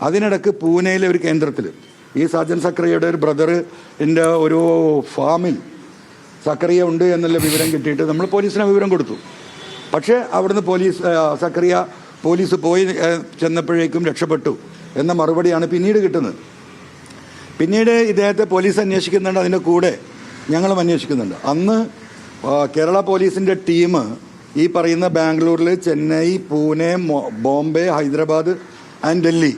അതിനിടക്ക് പൂനെയിലെ ഒരു കേന്ദ്രത്തിൽ ഈ സാജൻ സക്രിയയുടെ ഒരു ബ്രദറിൻ്റെ ഒരു ഫാമിൽ സക്രിയ ഉണ്ട് എന്നുള്ള വിവരം കിട്ടിയിട്ട് നമ്മൾ പോലീസിന് വിവരം കൊടുത്തു. പക്ഷേ അവിടുന്ന് പോലീസ് പോയി ചെന്നപ്പോഴേക്കും രക്ഷപ്പെട്ടു എന്ന മറുപടിയാണ് പിന്നീട് കിട്ടുന്നത്. പിന്നീട് ഇദ്ദേഹത്തെ പോലീസ് അന്വേഷിക്കുന്നുണ്ട്, അതിൻ്റെ കൂടെ ഞങ്ങളും അന്വേഷിക്കുന്നുണ്ട്. അന്ന് കേരള പോലീസിൻ്റെ ടീം ഈ പറയുന്ന ബാംഗ്ലൂരിൽ, ചെന്നൈ, പൂനെ, ബോംബെ, ഹൈദരാബാദ് ആൻഡ് ഡൽഹി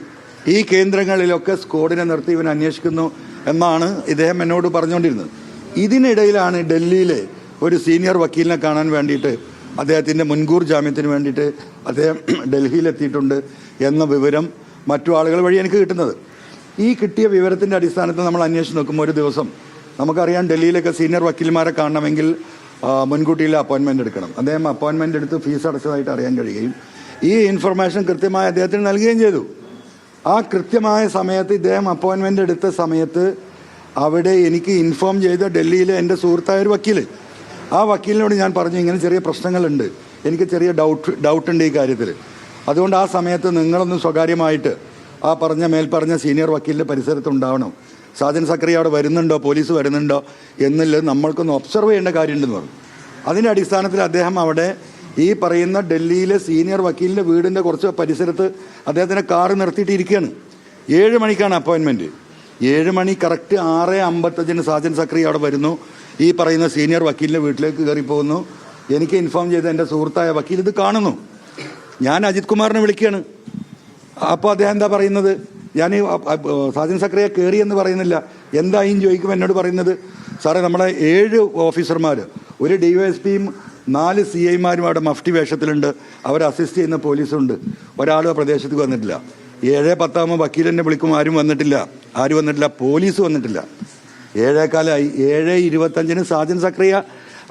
ഈ കേന്ദ്രങ്ങളിലൊക്കെ സ്ക്വാഡിനെ നിർത്തി ഇവൻ അന്വേഷിക്കുന്നു എന്നാണ് ഇദ്ദേഹം എന്നോട് പറഞ്ഞുകൊണ്ടിരുന്നത്. ഇതിനിടയിലാണ് ഡൽഹിയിലെ ഒരു സീനിയർ വക്കീലിനെ കാണാൻ വേണ്ടിയിട്ട് അദ്ദേഹത്തിൻ്റെ മുൻകൂർ ജാമ്യത്തിന് വേണ്ടിയിട്ട് അദ്ദേഹം ഡൽഹിയിലെത്തിയിട്ടുണ്ട് എന്ന വിവരം മറ്റു ആളുകൾ വഴി എനിക്ക് കിട്ടുന്നത്. ഈ കിട്ടിയ വിവരത്തിൻ്റെ അടിസ്ഥാനത്തിൽ നമ്മൾ അന്വേഷിച്ച് നോക്കുമ്പോൾ ഒരു ദിവസം നമുക്കറിയാം ഡൽഹിയിലൊക്കെ സീനിയർ വക്കീൽമാരെ കാണണമെങ്കിൽ മുൻകൂട്ടിയിലെ അപ്പോയിൻമെൻ്റ് എടുക്കണം. അദ്ദേഹം അപ്പോയിൻമെൻ്റ് എടുത്ത് ഫീസ് അടച്ചതായിട്ട് അറിയാൻ കഴിയുകയും ഈ ഇൻഫർമേഷൻ കൃത്യമായി അദ്ദേഹത്തിന് നൽകുകയും ചെയ്തു. ആ കൃത്യമായ സമയത്ത് ഇദ്ദേഹം അപ്പോയിൻമെൻ്റ് എടുത്ത സമയത്ത് അവിടെ എനിക്ക് ഇൻഫോം ചെയ്ത ഡൽഹിയിലെ എൻ്റെ സുഹൃത്തായ ഒരു വക്കീൽ, ആ വക്കീലിനോട് ഞാൻ പറഞ്ഞു ഇങ്ങനെ ചെറിയ പ്രശ്നങ്ങളുണ്ട്, എനിക്ക് ചെറിയ ഡൗട്ടുണ്ട് ഈ കാര്യത്തിൽ. അതുകൊണ്ട് ആ സമയത്ത് നിങ്ങളൊന്ന് സ്വകാര്യമായിട്ട് ആ മേൽപ്പറഞ്ഞ സീനിയർ വക്കീലിൻ്റെ പരിസരത്തുണ്ടാവണം. സാജൻ സക്രിയ അവിടെ വരുന്നുണ്ടോ, പോലീസ് വരുന്നുണ്ടോ എന്നുള്ളത് നമ്മൾക്കൊന്ന് ഒബ്സർവ് ചെയ്യേണ്ട കാര്യമുണ്ടെന്ന് പറഞ്ഞു. അതിൻ്റെ അടിസ്ഥാനത്തിൽ അദ്ദേഹം അവിടെ ഈ പറയുന്ന ഡൽഹിയിലെ സീനിയർ വക്കീലിൻ്റെ വീടിൻ്റെ കുറച്ച് പരിസരത്ത് അദ്ദേഹത്തിൻ്റെ കാറ് നിർത്തിയിട്ടിരിക്കുകയാണ്. 7 മണിക്കാണ് അപ്പോയിൻമെൻറ്റ്. 7 മണി കറക്റ്റ് 6:55 സാജൻ സക്രിയ അവിടെ വരുന്നു. ഈ പറയുന്ന സീനിയർ വക്കീലിൻ്റെ വീട്ടിലേക്ക് കയറി പോകുന്നു. എനിക്ക് ഇൻഫോം ചെയ്ത എൻ്റെ സുഹൃത്തായ വക്കീൽ ഇത് കാണുന്നു. ഞാൻ അജിത് കുമാറിനെ വിളിക്കുകയാണ്. അപ്പോൾ അദ്ദേഹം എന്താ പറയുന്നത്, ഞാൻ സാജൻ സക്രിയ കയറി എന്ന് പറയുന്നില്ല, എന്തായും ചോദിക്കും എന്നോട് പറയുന്നത്, സാറേ നമ്മളെ 7 ഓഫീസർമാർ, ഒരു DYSPയും 4 CIമാരും അവിടെ മഫ്റ്റി വേഷത്തിലുണ്ട്, അവർ അസിസ്റ്റ് ചെയ്യുന്ന പോലീസുണ്ട്, ഒരാളും ആ പ്രദേശത്തേക്ക് വന്നിട്ടില്ല. 7:10 വക്കീലിനെ വിളിക്കും, ആരും വന്നിട്ടില്ല, പോലീസ് വന്നിട്ടില്ല. 7:15 7:25 സാജൻ സക്രിയ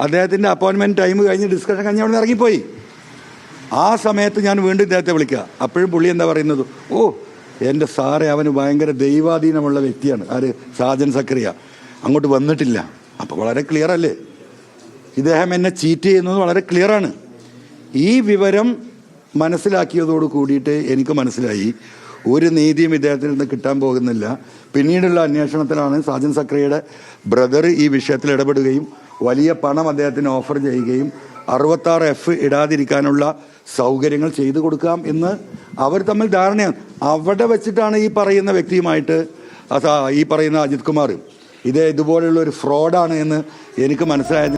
അദ്ദേഹത്തിൻ്റെ അപ്പോയിൻമെൻറ്റ് ടൈം കഴിഞ്ഞ് ഡിസ്കഷൻ കഴിഞ്ഞ് അവിടെ നിന്ന് ഇറങ്ങിപ്പോയി. ആ സമയത്ത് ഞാൻ വീണ്ടും ഇദ്ദേഹത്തെ വിളിക്കുക. അപ്പോഴും പുള്ളി എന്താ പറയുന്നത്, ഓ എൻ്റെ സാറേ അവന് ഭയങ്കര ദൈവാധീനമുള്ള വ്യക്തിയാണ്, ആര്, സാജൻ സക്രിയ, അങ്ങോട്ട് വന്നിട്ടില്ല. അപ്പോൾ വളരെ ക്ലിയർ അല്ലേ, ഇദ്ദേഹം എന്നെ ചീറ്റ് ചെയ്യുന്നത് വളരെ ക്ലിയറാണ്. ഈ വിവരം മനസ്സിലാക്കിയതോട് കൂടിയിട്ട് എനിക്ക് മനസ്സിലായി ഒരു നീതിയും ഇദ്ദേഹത്തിൽ നിന്ന് കിട്ടാൻ പോകുന്നില്ല. പിന്നീടുള്ള അന്വേഷണത്തിലാണ് സാജൻ സക്രിയയുടെ ബ്രദർ ഈ വിഷയത്തിൽ ഇടപെടുകയും വലിയ പണം അദ്ദേഹത്തിന് ഓഫർ ചെയ്യുകയും 66F ഇടാതിരിക്കാനുള്ള സൗകര്യങ്ങൾ ചെയ്തു കൊടുക്കാം എന്ന് അവർ തമ്മിൽ ധാരണയാണ്. അവിടെ വെച്ചിട്ടാണ് ഈ പറയുന്ന വ്യക്തിയുമായിട്ട് ഈ പറയുന്ന അജിത് കുമാർ ഇതുപോലുള്ള ഒരു ഫ്രോഡാണ് എന്ന് എനിക്ക് മനസ്സിലായത്.